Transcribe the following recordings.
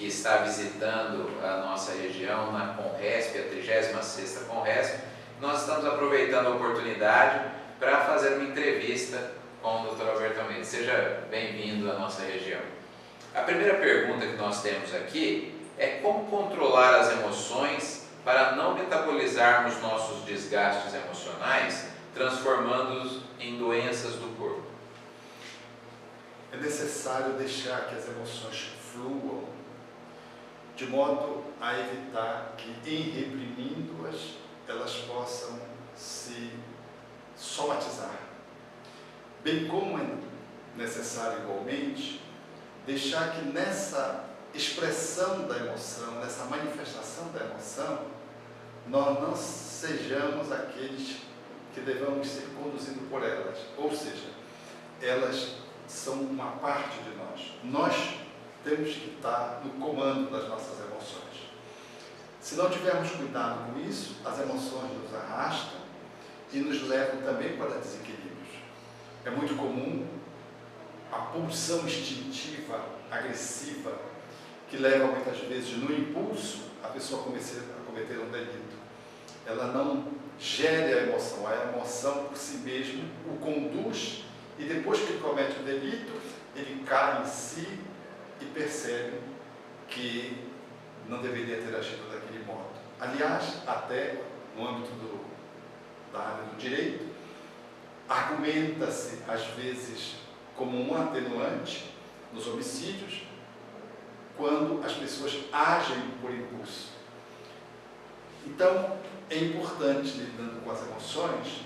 que está visitando a nossa região na Conresp, a 36ª Conresp. Nós estamos aproveitando a oportunidade para fazer uma entrevista com o Dr. Alberto Almeida. Seja bem-vindo à nossa região. A primeira pergunta que nós temos aqui é como controlar as emoções para não metabolizarmos nossos desgastes emocionais, transformando-os em doenças do corpo. É necessário deixar que as emoções fluam, de modo a evitar que, em reprimindo-as, elas possam se somatizar. Bem como é necessário, igualmente, deixar que nessa expressão da emoção, nessa manifestação da emoção, nós não sejamos aqueles que devamos ser conduzidos por elas. Ou seja, elas são uma parte de nós. Nós temos que estar no comando das nossas emoções. Se não tivermos cuidado com isso, as emoções nos arrastam e nos levam também para desequilíbrios. É muito comum a pulsão instintiva, agressiva, que leva muitas vezes no impulso a pessoa a cometer um delito. Ela não gere a emoção por si mesmo o conduz e depois que ele comete o delito, ele cai em si e percebe que não deveria ter agido daquele modo. Aliás, até no âmbito da área do direito, argumenta-se às vezes como um atenuante nos homicídios, quando as pessoas agem por impulso. Então, é importante, lidando com as emoções,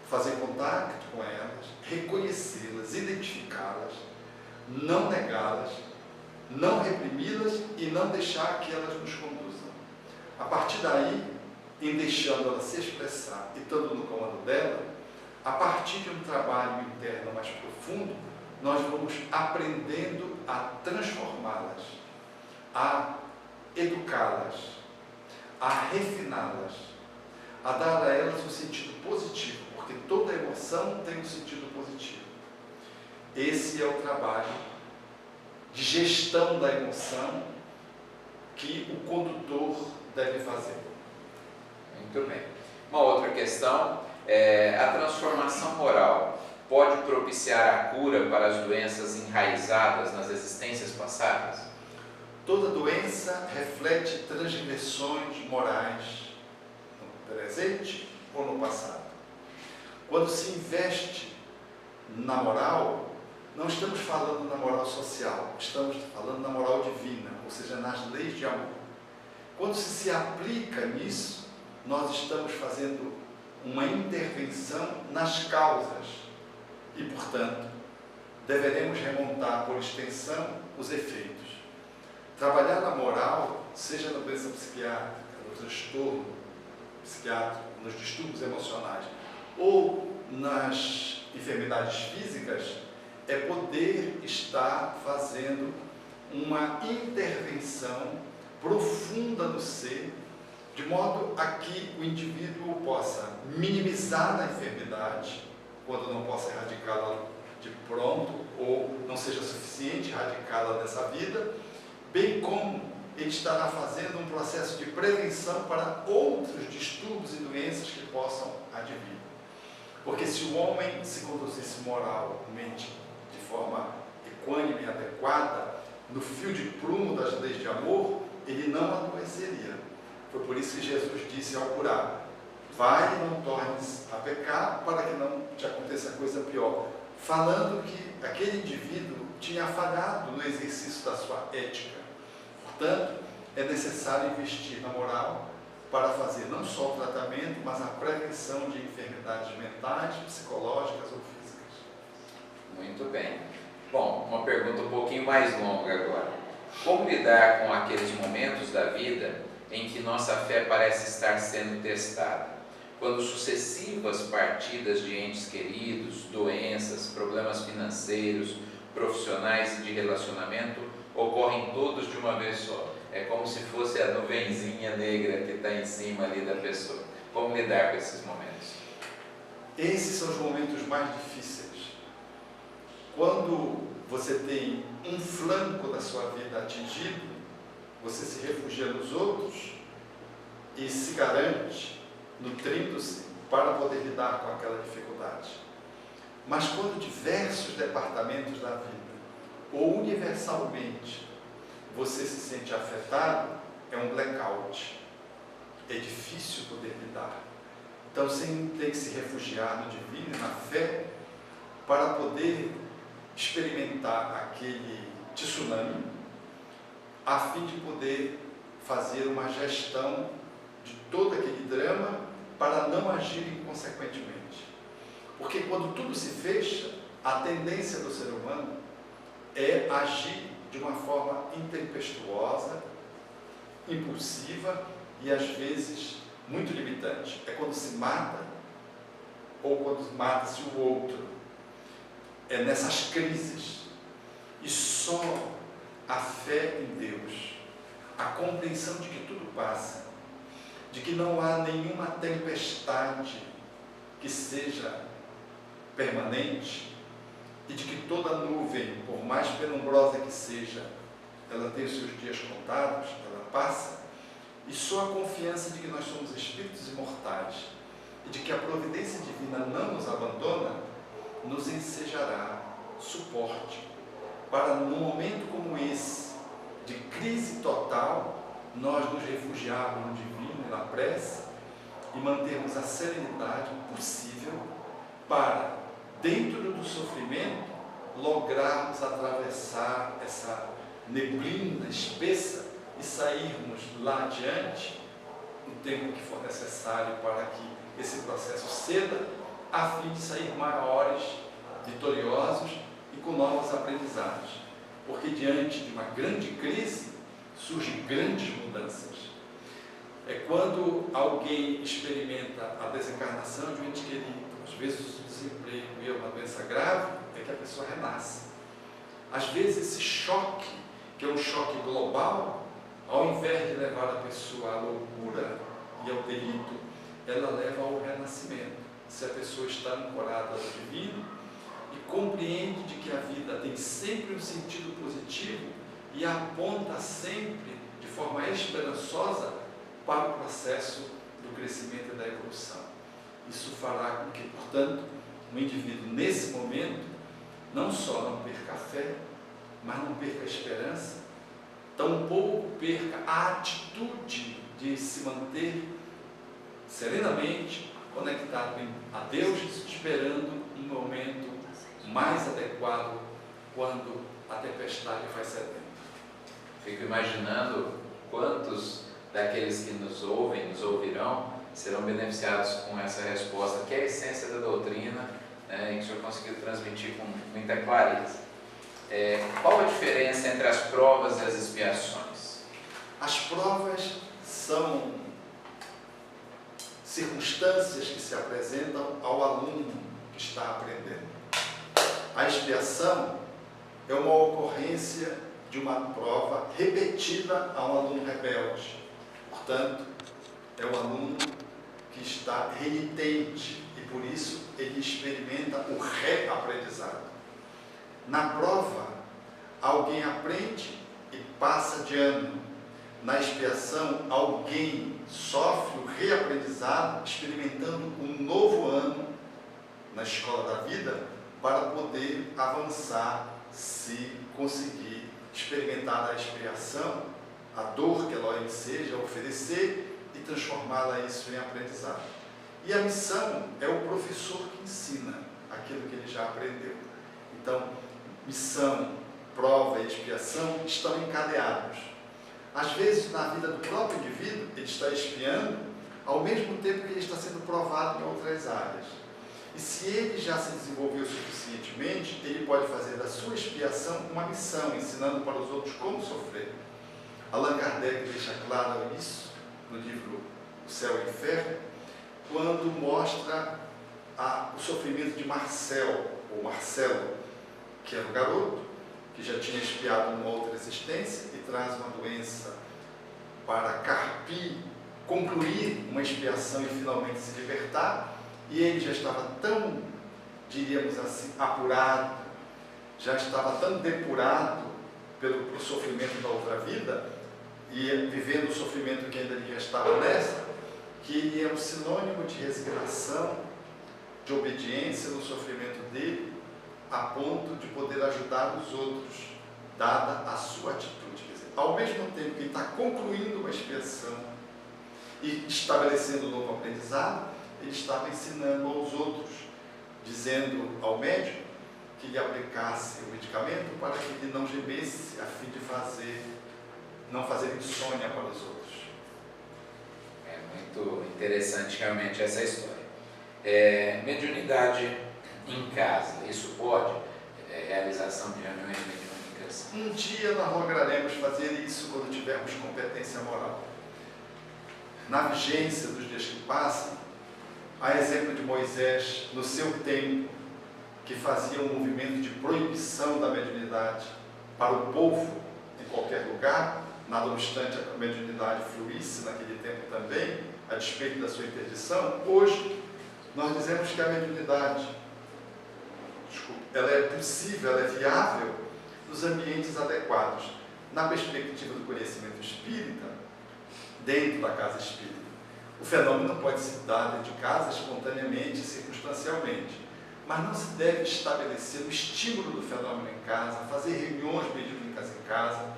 fazer contato com elas, reconhecê-las, identificá-las, não negá-las, não reprimi-las e não deixar que elas nos conduzam. A partir daí, em deixando ela se expressar e estando no comando dela, a partir de um trabalho interno mais profundo, nós vamos aprendendo a transformá-las, a educá-las, a refiná-las, a dar a elas um sentido positivo, porque toda emoção tem um sentido positivo. Esse é o trabalho de gestão da emoção que o condutor deve fazer. Muito bem. Uma outra questão é a transformação moral pode propiciar a cura para as doenças enraizadas nas existências passadas? Toda doença reflete transgressões morais no presente ou no passado. Quando se investe na moral, não estamos falando na moral social, estamos falando na moral divina, ou seja, nas leis de amor. Quando se aplica nisso, nós estamos fazendo uma intervenção nas causas e, portanto, deveremos remontar por extensão os efeitos. Trabalhar a moral, seja na doença psiquiátrica, no transtorno psiquiátrico, nos distúrbios emocionais ou nas enfermidades físicas, é poder estar fazendo uma intervenção profunda no ser, de modo a que o indivíduo possa minimizar a enfermidade, quando não possa erradicá-la de pronto ou não seja suficiente erradicá-la dessa vida, bem como ele estará fazendo um processo de prevenção para outros distúrbios e doenças que possam advir. Porque se o homem se conduzisse moralmente de forma equânime e adequada, no fio de prumo das leis de amor, ele não adoeceria. Foi por isso que Jesus disse ao curar: vai e não tornes a pecar para que não te aconteça coisa pior. Falando que aquele indivíduo tinha falhado no exercício da sua ética. Portanto, é necessário investir na moral para fazer não só o tratamento, mas a prevenção de enfermidades mentais, psicológicas ou físicas. Muito bem. Bom, uma pergunta um pouquinho mais longa agora. Como lidar com aqueles momentos da vida em que nossa fé parece estar sendo testada? Quando sucessivas partidas de entes queridos, doenças, problemas financeiros, profissionais e de relacionamento ocorrem todos de uma vez só. É como se fosse a nuvenzinha negra que está em cima ali da pessoa. Como lidar com esses momentos? Esses são os momentos mais difíceis. Quando você tem um flanco da sua vida atingido, você se refugia nos outros e se garante, nutrindo-se para poder lidar com aquela dificuldade. Mas quando diversos departamentos da vida, ou universalmente, você se sente afetado, é um blackout. É difícil poder lidar. Então você tem que se refugiar no divino e na fé para poder experimentar aquele tsunami, a fim de poder fazer uma gestão de todo aquele drama para não agir inconsequentemente. Porque quando tudo se fecha, a tendência do ser humano é agir de uma forma intempestuosa, impulsiva e às vezes muito limitante. É quando se mata ou quando mata-se o outro. É nessas crises. E só a fé em Deus, a compreensão de que tudo passa, de que não há nenhuma tempestade que seja permanente e de que toda nuvem, por mais penumbrosa que seja, ela tem os seus dias contados, ela passa, e só a confiança de que nós somos espíritos imortais e de que a providência divina não nos abandona, nos ensejará suporte para, num momento como esse, de crise total, nós nos refugiarmos no divino e na prece e mantermos a serenidade possível para, dentro do sofrimento, lograrmos atravessar essa neblina espessa e sairmos lá adiante no tempo que for necessário para que esse processo ceda, a fim de sair maiores, vitoriosos e com novos aprendizados. Porque diante de uma grande crise surgem grandes mudanças. É quando alguém experimenta a desencarnação de um ente querido, às vezes o desemprego e uma doença grave, é que a pessoa renasce. Às vezes esse choque, que é um choque global, ao invés de levar a pessoa à loucura e ao delito, ela leva ao renascimento. Se a pessoa está ancorada no divino e compreende de que a vida tem sempre um sentido positivo e aponta sempre de forma esperançosa para o processo do crescimento e da evolução. Isso fará com que, portanto, o indivíduo, nesse momento, não só não perca a fé, mas não perca a esperança, tampouco perca a atitude de se manter serenamente conectado a Deus, esperando um momento mais adequado quando a tempestade vai cedendo. Fico imaginando quantos daqueles que nos ouvem, nos ouvirão, serão beneficiados com essa resposta, que é a essência da doutrina, né, e que o senhor conseguiu transmitir com muita clareza. Qual a diferença entre as provas e as expiações? As provas são circunstâncias que se apresentam ao aluno que está aprendendo. A expiação é uma ocorrência de uma prova repetida a um aluno rebelde. Portanto, é o aluno que está renitente e por isso ele experimenta o reaprendizado. Na prova, alguém aprende e passa de ano. Na expiação, alguém sofre o reaprendizado, experimentando um novo ano na escola da vida, para poder avançar, se conseguir experimentar a expiação, a dor que ela enseja, oferecer e transformá-la isso em aprendizado. E a missão é o professor que ensina aquilo que ele já aprendeu. Então, missão, prova e expiação estão encadeados. Às vezes, na vida do próprio indivíduo, ele está expiando, ao mesmo tempo que ele está sendo provado em outras áreas. E se ele já se desenvolveu suficientemente, ele pode fazer da sua expiação uma missão, ensinando para os outros como sofrer. Allan Kardec deixa claro isso no livro O Céu e o Inferno, quando mostra o sofrimento de Marcelo, que era o garoto, que já tinha expiado uma outra existência e traz uma doença para carpir, concluir uma expiação e finalmente se libertar, e ele já estava tão, diríamos assim, apurado, já estava tão depurado pelo sofrimento da outra vida, e vivendo o sofrimento que ainda lhe restava nessa, que ele é um sinônimo de resignação, de obediência no sofrimento dele, a ponto de poder ajudar os outros, dada a sua atitude. Quer dizer, ao mesmo tempo que ele está concluindo uma expiação e estabelecendo um novo aprendizado, ele estava ensinando aos outros, dizendo ao médico que lhe aplicasse o medicamento para que ele não gemesse, a fim de não fazer insônia para os outros. É muito interessante realmente essa história. Mediunidade em casa, isso pode? Realização de reuniões mediúnicas? Um dia nós lograremos fazer isso quando tivermos competência moral. Na vigência dos dias que passam, a exemplo de Moisés, no seu tempo, que fazia um movimento de proibição da mediunidade para o povo em qualquer lugar, nada obstante a mediunidade fluísse naquele tempo também, a despeito da sua interdição. Hoje, nós dizemos que a mediunidade, ela é possível, ela é viável nos ambientes adequados, na perspectiva do conhecimento espírita, dentro da casa espírita. O fenômeno pode se dar dentro de casa espontaneamente, circunstancialmente, mas não se deve estabelecer o estímulo do fenômeno em casa, fazer reuniões mediúnicas em casa,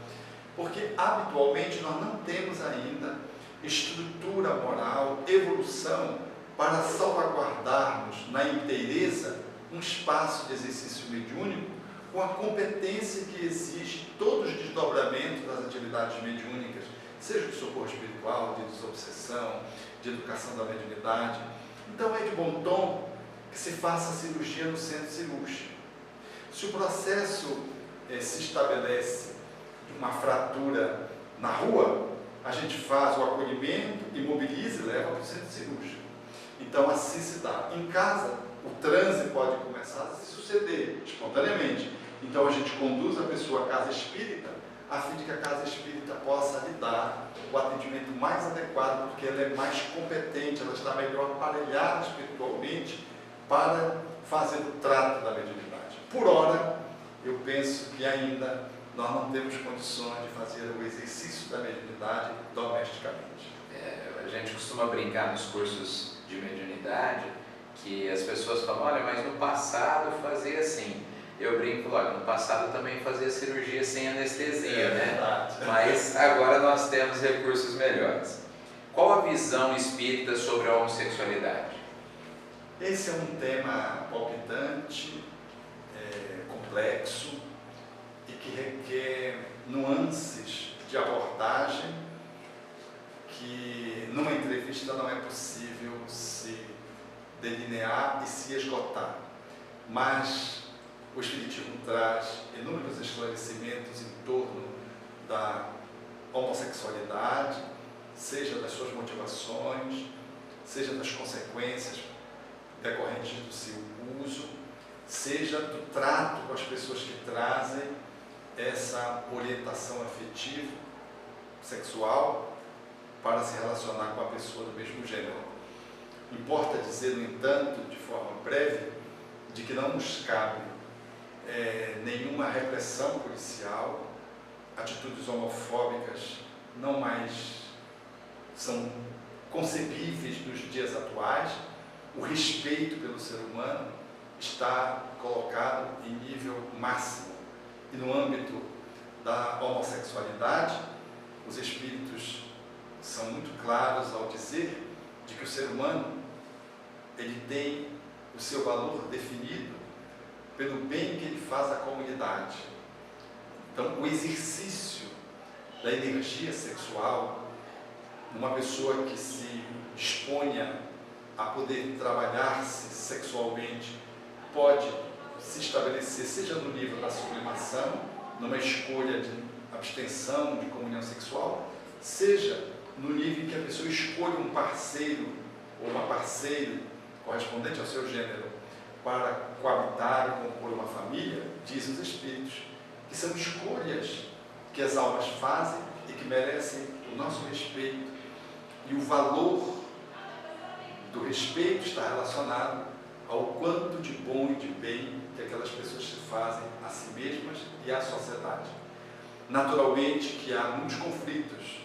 porque habitualmente nós não temos ainda estrutura moral, evolução para salvaguardarmos na inteireza um espaço de exercício mediúnico com a competência que exige todos os desdobramentos das atividades mediúnicas, seja de socorro espiritual, de desobsessão, de educação da mediunidade. Então é de bom tom que se faça a cirurgia no centro cirúrgico. Se o processo se estabelece de uma fratura na rua, a gente faz o acolhimento, imobiliza e leva para o centro cirúrgico. Então assim se dá. Em casa, o transe pode começar a se suceder espontaneamente. Então a gente conduz a pessoa à casa espírita, a fim de que a casa espírita possa lhe dar o atendimento mais adequado, porque ela é mais competente, ela está melhor aparelhada espiritualmente para fazer o trato da mediunidade. Por ora, eu penso que ainda nós não temos condições de fazer o exercício da mediunidade domesticamente. A gente costuma brincar nos cursos de mediunidade que as pessoas falam, olha, mas no passado fazia assim. Eu brinco, olha, no passado também fazia cirurgia sem anestesia, né? Verdade. Mas agora nós temos recursos melhores. Qual a visão espírita sobre a homossexualidade? Esse é um tema palpitante, complexo e que requer nuances de abordagem que numa entrevista não é possível se delinear e se esgotar. Mas o Espiritismo traz inúmeros esclarecimentos em torno da homossexualidade, seja das suas motivações, seja das consequências decorrentes do seu uso, seja do trato com as pessoas que trazem essa orientação afetiva, sexual, para se relacionar com a pessoa do mesmo gênero. Importa dizer, no entanto, de forma breve, de que não nos cabe nenhuma repressão policial, atitudes homofóbicas não mais são concebíveis nos dias atuais. O respeito pelo ser humano está colocado em nível máximo. E no âmbito da homossexualidade, os espíritos são muito claros ao dizer de que o ser humano ele tem o seu valor definido pelo bem que ele faz à comunidade. Então, o exercício da energia sexual numa pessoa que se disponha a poder trabalhar-se sexualmente pode se estabelecer, seja no nível da sublimação, numa escolha de abstenção, de comunhão sexual, seja no nível em que a pessoa escolhe um parceiro ou uma parceira correspondente ao seu gênero para coabitar e compor uma família, dizem os Espíritos, que são escolhas que as almas fazem e que merecem o nosso respeito. E o valor do respeito está relacionado ao quanto de bom e de bem que aquelas pessoas se fazem a si mesmas e à sociedade. Naturalmente que há muitos conflitos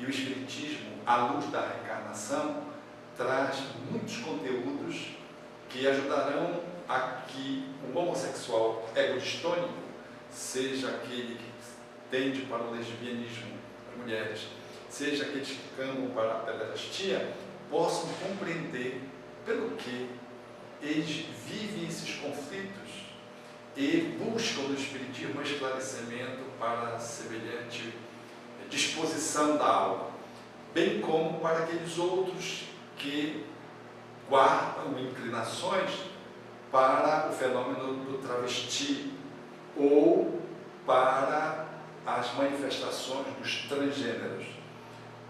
E o Espiritismo, à luz da reencarnação, traz muitos conteúdos que ajudarão a que o homossexual egodistônico, seja aquele que tende para o lesbianismo, as mulheres, seja aqueles que clamam para a pederastia, possam compreender pelo que eles vivem esses conflitos e buscam no Espiritismo um esclarecimento para semelhante disposição da alma, bem como para aqueles outros que guardam inclinações para o fenômeno do travesti ou para as manifestações dos transgêneros.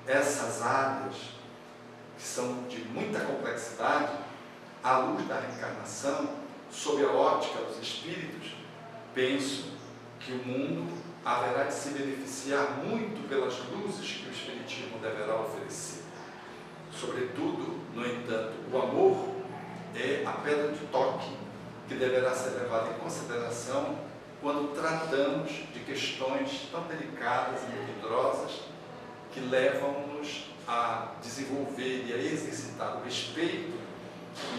Essas áreas, que são de muita complexidade, à luz da reencarnação, sob a ótica dos espíritos, penso que o mundo haverá de se beneficiar muito pelas luzes que o Espiritismo deverá oferecer. Sobretudo, no entanto, o amor é a pedra de toque que deverá ser levada em consideração quando tratamos de questões tão delicadas e melindrosas que levam-nos a desenvolver e a exercitar o respeito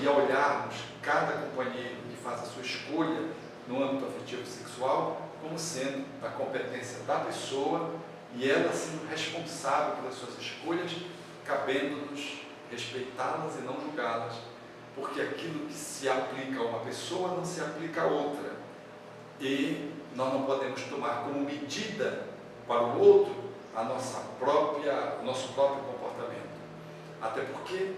e a olharmos cada companheiro que faz a sua escolha no âmbito afetivo sexual como sendo da competência da pessoa e ela sendo responsável pelas suas escolhas, cabendo-nos respeitá-las e não julgá-las, porque aquilo que se aplica a uma pessoa não se aplica a outra e nós não podemos tomar como medida para o outro o nosso próprio comportamento, até porque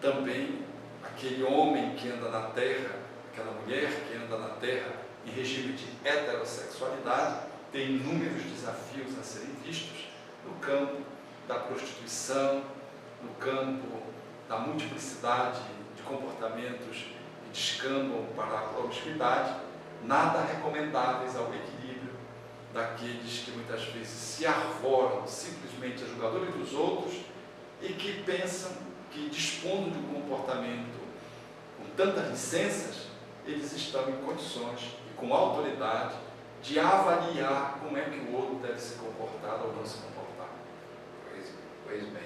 também aquele homem que anda na terra, aquela mulher que anda na terra em regime de heterossexualidade tem inúmeros desafios a serem vistos no campo da prostituição, no campo da multiplicidade de comportamentos que descambam para a promiscuidade, nada recomendáveis ao equilíbrio daqueles que muitas vezes se arvoram simplesmente a julgadores dos outros e que pensam que, dispondo de um comportamento com tantas licenças, eles estão em condições e com autoridade de avaliar como é que o outro deve se comportar ou não se comportar. Pois bem,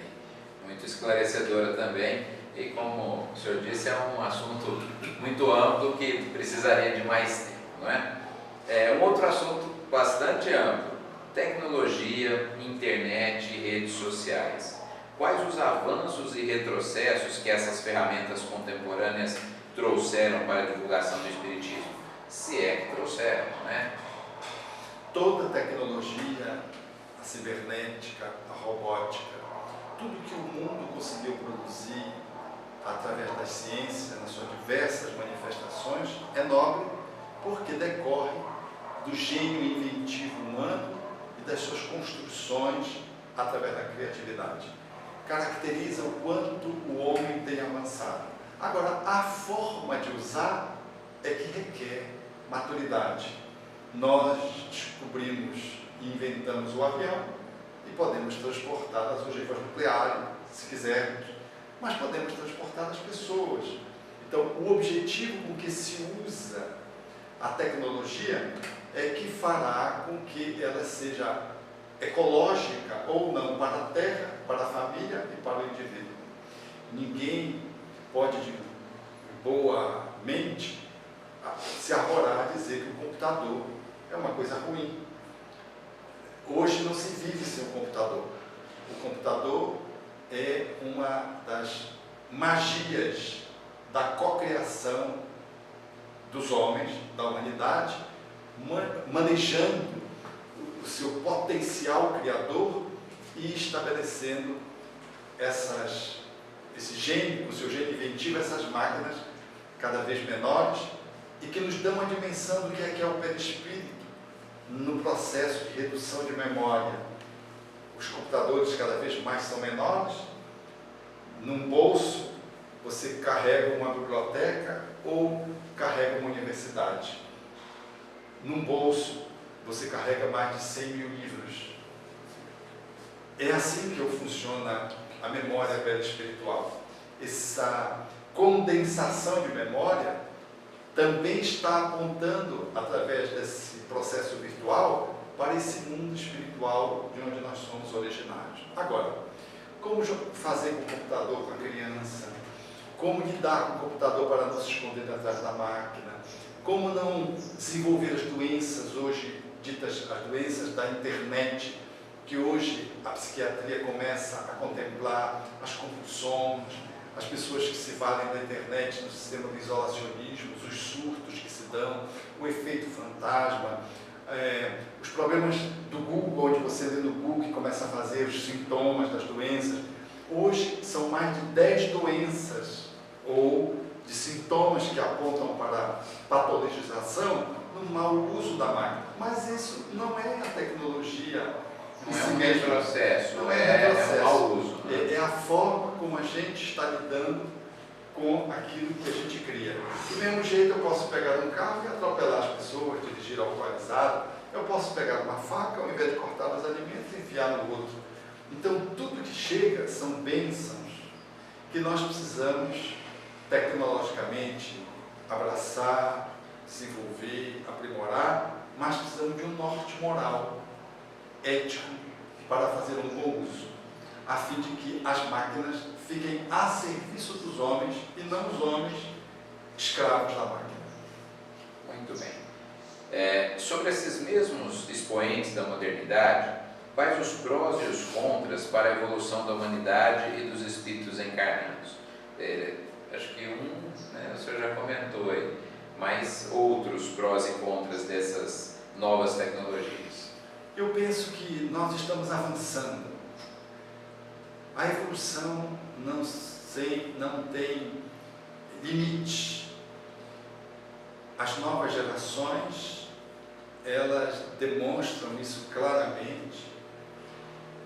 muito esclarecedora também, e como o senhor disse, é um assunto muito amplo que precisaria de mais tempo, não é? Um outro assunto bastante amplo: tecnologia, internet e redes sociais. Quais os avanços e retrocessos que essas ferramentas contemporâneas trouxeram para a divulgação do Espiritismo? Se é que trouxeram, não é? Toda tecnologia, a cibernética, a robótica, tudo que o mundo conseguiu produzir através da ciência, nas suas diversas manifestações, é nobre porque decorre do gênio inventivo humano e das suas construções através da criatividade. Caracteriza o quanto o homem tem avançado. Agora, a forma de usar é que requer maturidade. Nós descobrimos e inventamos o avião e podemos transportar as ogivas nucleares, se quisermos, mas podemos transportar as pessoas. Então, o objetivo com que se usa a tecnologia é que fará com que ela seja ecológica ou não para a terra, para a família e para o indivíduo. Ninguém pode, de boa mente, se arvorar a dizer que o computador é uma coisa ruim. Hoje não se vive sem o computador. O computador é uma das magias da cocriação dos homens, da humanidade, manejando o seu potencial criador e estabelecendo esse gênio, o seu gênio inventivo, essas máquinas cada vez menores e que nos dão uma dimensão do que é o perispírito no processo de redução de memória. Os computadores cada vez mais são menores. Num bolso você carrega uma biblioteca ou carrega uma universidade. Num bolso você carrega mais de 100 mil livros. É assim que funciona a memória perispiritual. Essa condensação de memória também está apontando, através desse processo virtual, para esse mundo espiritual de onde nós somos originários. Agora, como fazer com o computador com a criança? Como lidar com o computador para não se esconder atrás da máquina? Como não desenvolver as doenças hoje ditas as doenças da internet, que hoje a psiquiatria começa a contemplar as compulsões, as pessoas que se valem da internet no sistema do isolacionismo, os surtos que se dão, o efeito fantasma, os problemas do Google, onde você lê no Google que começa a fazer os sintomas das doenças. Hoje são mais de 10 doenças ou de sintomas que apontam para patologização no mau uso da máquina. Mas isso não é a tecnologia. Não é um retrocesso, não é um mau uso. Né? É a forma como a gente está lidando com aquilo que a gente cria. Do mesmo jeito eu posso pegar um carro e atropelar as pessoas, dirigir alcoolizado. Eu posso pegar uma faca, ao invés de cortar os alimentos, enfiar no outro. Então tudo que chega são bênçãos que nós precisamos tecnologicamente abraçar, desenvolver, aprimorar, mas precisamos de um norte moral, ético, para fazer um bom uso, a fim de que as máquinas fiquem a serviço dos homens e não os homens escravos da máquina. Muito bem. Sobre esses mesmos expoentes da modernidade, quais os prós e os contras para a evolução da humanidade e dos espíritos encarnados? Acho que o senhor já comentou aí, mas outros prós e contras dessas novas tecnologias? Eu penso que nós estamos avançando. A evolução não tem limite. As novas gerações, elas demonstram isso claramente,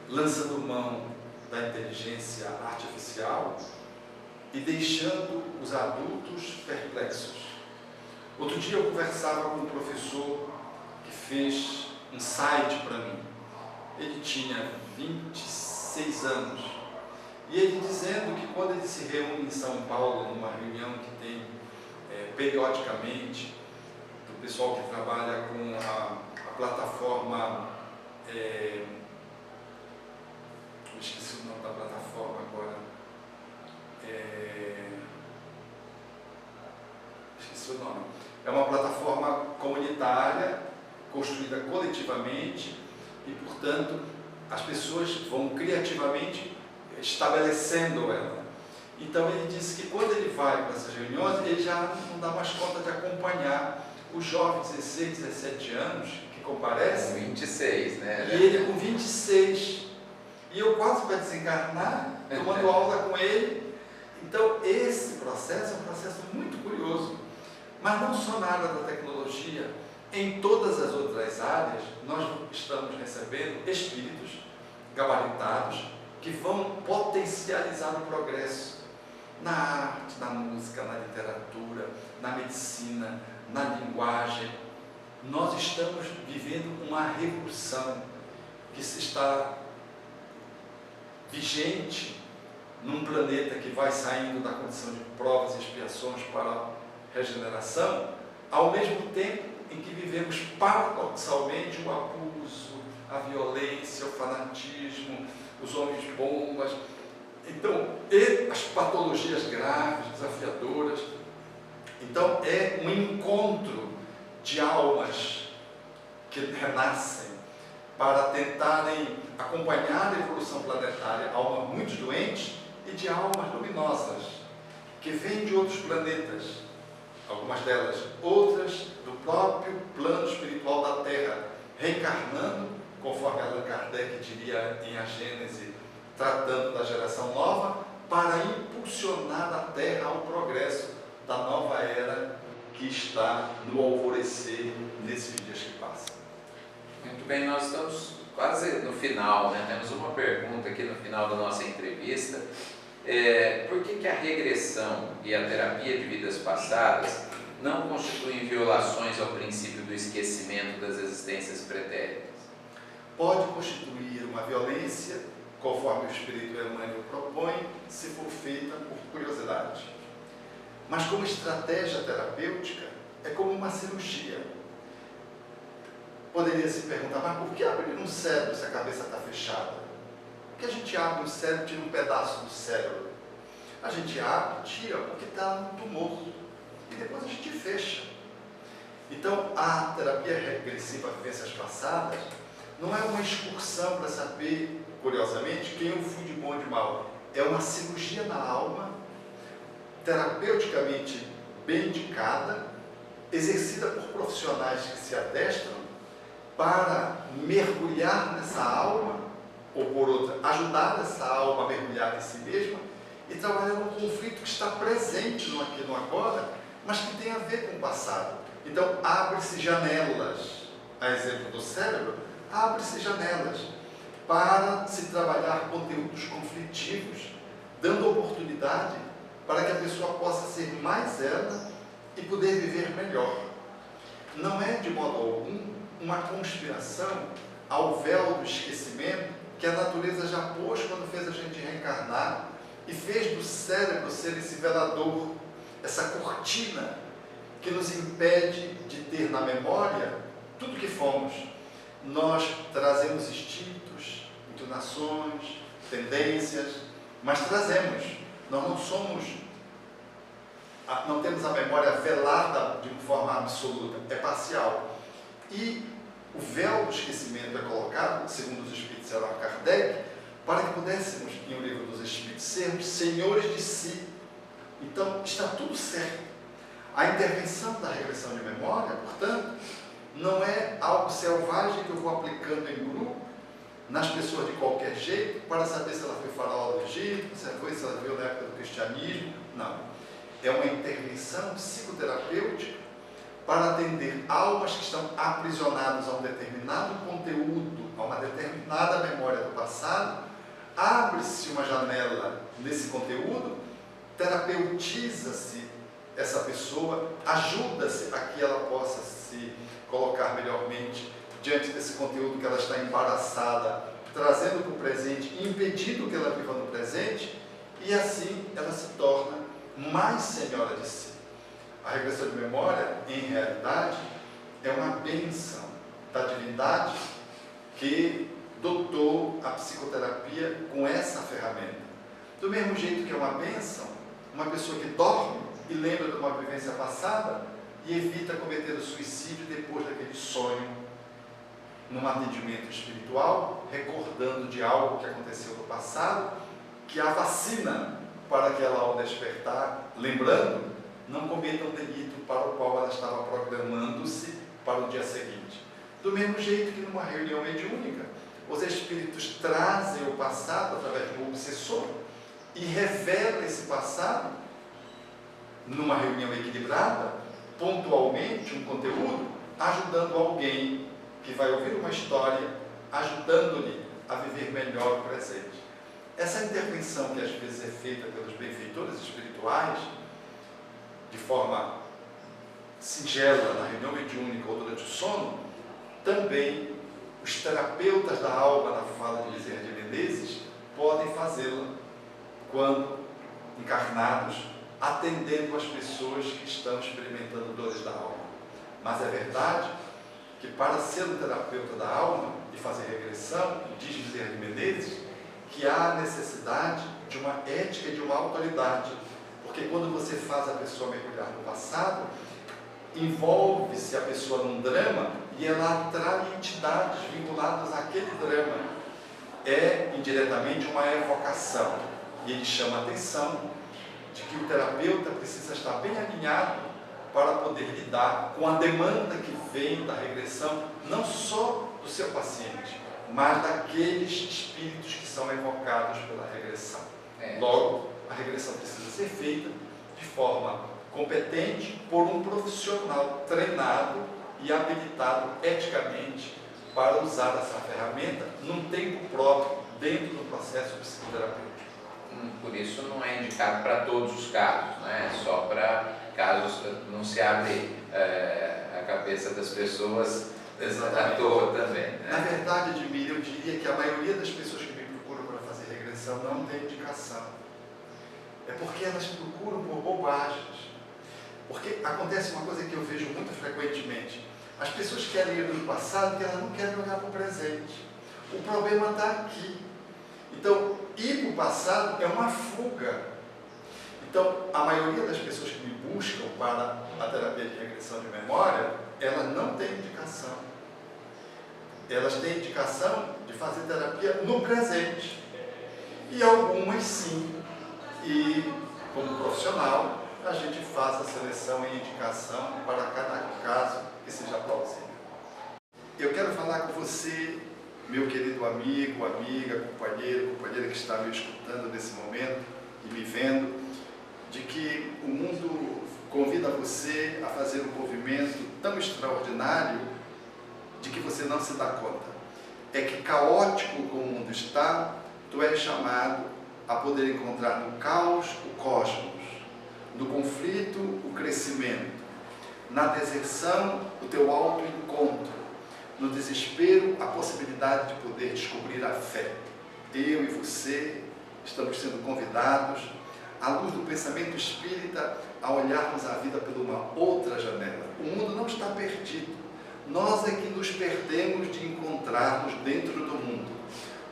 lançando mão da inteligência artificial e deixando os adultos perplexos. Outro dia eu conversava com um professor que fez um site para mim. Ele tinha 26 anos. E ele dizendo que quando ele se reúne em São Paulo, numa reunião que tem periodicamente, do pessoal que trabalha com a plataforma, eu esqueci o nome da plataforma agora, esqueci o nome, é uma plataforma comunitária, construída coletivamente e, portanto, as pessoas vão criativamente estabelecendo ela. Então ele disse que quando ele vai para essas reuniões, ele já não dá mais conta de acompanhar os jovens de 16, 17 anos que comparecem. Com 26, né? E ele com 26. E eu quase para desencarnar, tomando aula com ele. Então esse processo é um processo muito curioso. Mas não só na área da tecnologia, em todas as outras áreas, nós estamos recebendo espíritos gabaritados que vão potencializar o progresso na arte, na música, na literatura, na medicina, na linguagem. Nós estamos vivendo uma revolução que se está vigente num planeta que vai saindo da condição de provas e expiações para a regeneração, ao mesmo tempo em que vivemos paradoxalmente o abuso, a violência, o fanatismo, os homens bombas, então, e as patologias graves, desafiadoras. Então é um encontro de almas que renascem para tentarem acompanhar a evolução planetária, almas muito doentes e de almas luminosas que vêm de outros planetas, algumas delas, outras do próprio plano espiritual da Terra, reencarnando, conforme Allan Kardec diria em A Gênese, tratando da geração nova, para impulsionar a Terra ao progresso da nova era que está no alvorecer nesses dias que passam. Muito bem, nós estamos quase no final, né? Temos uma pergunta aqui no final da nossa entrevista. Por que a regressão e a terapia de vidas passadas não constituem violações ao princípio do esquecimento das existências pretéritas? Pode constituir uma violência, conforme o Espírito Emmanuel propõe, se for feita por curiosidade. Mas como estratégia terapêutica, é como uma cirurgia. poderia se perguntar, mas por que abrir um cérebro se a cabeça está fechada? Por que a gente abre um cérebro e tira um pedaço do cérebro? A gente abre, tira, porque está no tumor. E depois a gente fecha. Então, a terapia regressiva vivências passadas não é uma excursão para saber, curiosamente, quem eu fui de bom ou de mal. É uma cirurgia na alma, terapeuticamente bem indicada, exercida por profissionais que se adestram para mergulhar nessa alma, ou por outra, ajudar essa alma a mergulhar em si mesma e trabalhar um conflito que está presente no aqui e no agora, mas que tem a ver com o passado. Então, abre-se janelas, a exemplo do cérebro, abre-se janelas para se trabalhar conteúdos conflitivos, dando oportunidade para que a pessoa possa ser mais ela e poder viver melhor. Não é, de modo algum, uma conspiração ao véu do esquecimento que a natureza já pôs quando fez a gente reencarnar e fez do cérebro ser esse velador, essa cortina que nos impede de ter na memória tudo que fomos. Nós trazemos instintos, inclinações, tendências, mas trazemos. Nós não temos a memória velada de uma forma absoluta, é parcial. E o véu do esquecimento é colocado, segundo os Espíritos de Allan Kardec, para que pudéssemos, em O Livro dos Espíritos, sermos senhores de si. Então, está tudo certo. A intervenção da regressão de memória, portanto, não é algo selvagem que eu vou aplicando em grupo, nas pessoas de qualquer jeito, para saber se ela foi faraó do Egito, se ela veio na época do cristianismo. Não. É uma intervenção psicoterapêutica para atender almas que estão aprisionadas a um determinado conteúdo, a uma determinada memória do passado. Abre-se uma janela nesse conteúdo, terapeutiza-se essa pessoa, ajuda-se a que ela possa se colocar melhormente diante desse conteúdo que ela está embaraçada, trazendo para o presente, impedindo que ela viva no presente, e assim ela se torna mais senhora de si. A regressão de memória, em realidade, é uma bênção da divindade que dotou a psicoterapia com essa ferramenta. Do mesmo jeito que é uma bênção, uma pessoa que dorme e lembra de uma vivência passada e evita cometer o suicídio depois daquele sonho, num atendimento espiritual, recordando de algo que aconteceu no passado, que a vacina para que ela, ao despertar, lembrando, não cometa um delito para o qual ela estava programando-se para o dia seguinte. Do mesmo jeito que numa reunião mediúnica, os espíritos trazem o passado através de um obsessor e revelam esse passado numa reunião equilibrada, pontualmente, um conteúdo, ajudando alguém que vai ouvir uma história, ajudando-lhe a viver melhor o presente. Essa intervenção que às vezes é feita pelos benfeitores espirituais, de forma singela, na reunião mediúnica ou durante o sono, também os terapeutas da alma, na fala de Bezerra de Menezes, podem fazê-la quando encarnados, atendendo as pessoas que estão experimentando dores da alma. Mas é verdade que para ser um terapeuta da alma e fazer regressão, diz Bezerra de Menezes, que há necessidade de uma ética e de uma autoridade. Porque quando você faz a pessoa mergulhar no passado, envolve-se a pessoa num drama e ela atrai entidades vinculadas àquele drama. É indiretamente uma evocação. E ele chama a atenção de que o terapeuta precisa estar bem alinhado para poder lidar com a demanda que vem da regressão, não só do seu paciente, mas daqueles espíritos que são evocados pela regressão. Logo, a regressão precisa ser feita de forma competente por um profissional treinado e habilitado eticamente para usar essa ferramenta num tempo próprio dentro do processo psicoterapêutico. Por isso não é indicado para todos os casos, né? Só para casos não se abre a cabeça das pessoas à toa também. Né? Na verdade, Edmir, eu diria que a maioria das pessoas que me procuram para fazer regressão não tem indicação. É porque elas procuram por bobagens. Porque acontece uma coisa que eu vejo muito frequentemente. As pessoas querem ir no passado porque elas não querem olhar para o presente. O problema está aqui. Então, ir para o passado é uma fuga. Então, a maioria das pessoas que me buscam para a terapia de regressão de memória, elas não têm indicação. Elas têm indicação de fazer terapia no presente. E algumas sim. E, como profissional, a gente faz a seleção e indicação para cada caso que seja plausível. Eu quero falar com você, meu querido amigo, amiga, companheira que está me escutando nesse momento e me vendo, de que o mundo convida você a fazer um movimento tão extraordinário de que você não se dá conta. É que, caótico como o mundo está, tu és chamado a poder encontrar no caos o cosmos, no conflito o crescimento, na deserção o teu autoencontro, no desespero a possibilidade de poder descobrir a fé. Eu e você estamos sendo convidados, à luz do pensamento espírita, a olharmos a vida por uma outra janela. O mundo não está perdido. Nós é que nos perdemos de encontrarmos dentro do mundo.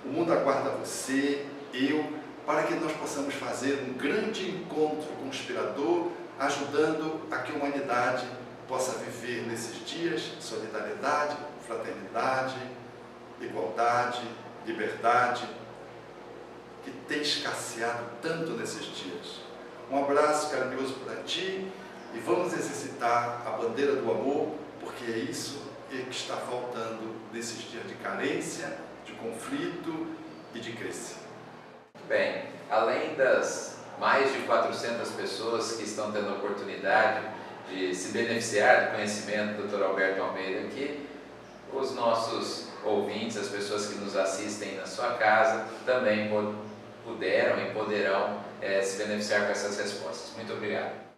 O mundo aguarda você, eu, para que nós possamos fazer um grande encontro conspirador, ajudando a que a humanidade possa viver nesses dias solidariedade, fraternidade, igualdade, liberdade, que tem escasseado tanto nesses dias. Um abraço carinhoso para ti e vamos exercitar a bandeira do amor, porque é isso que está faltando nesses dias de carência, de conflito e de crise. Bem, além das mais de 400 pessoas que estão tendo a oportunidade de se beneficiar do conhecimento do Dr. Alberto Almeida aqui, os nossos ouvintes, as pessoas que nos assistem na sua casa, também puderam e poderão se beneficiar com essas respostas. Muito obrigado.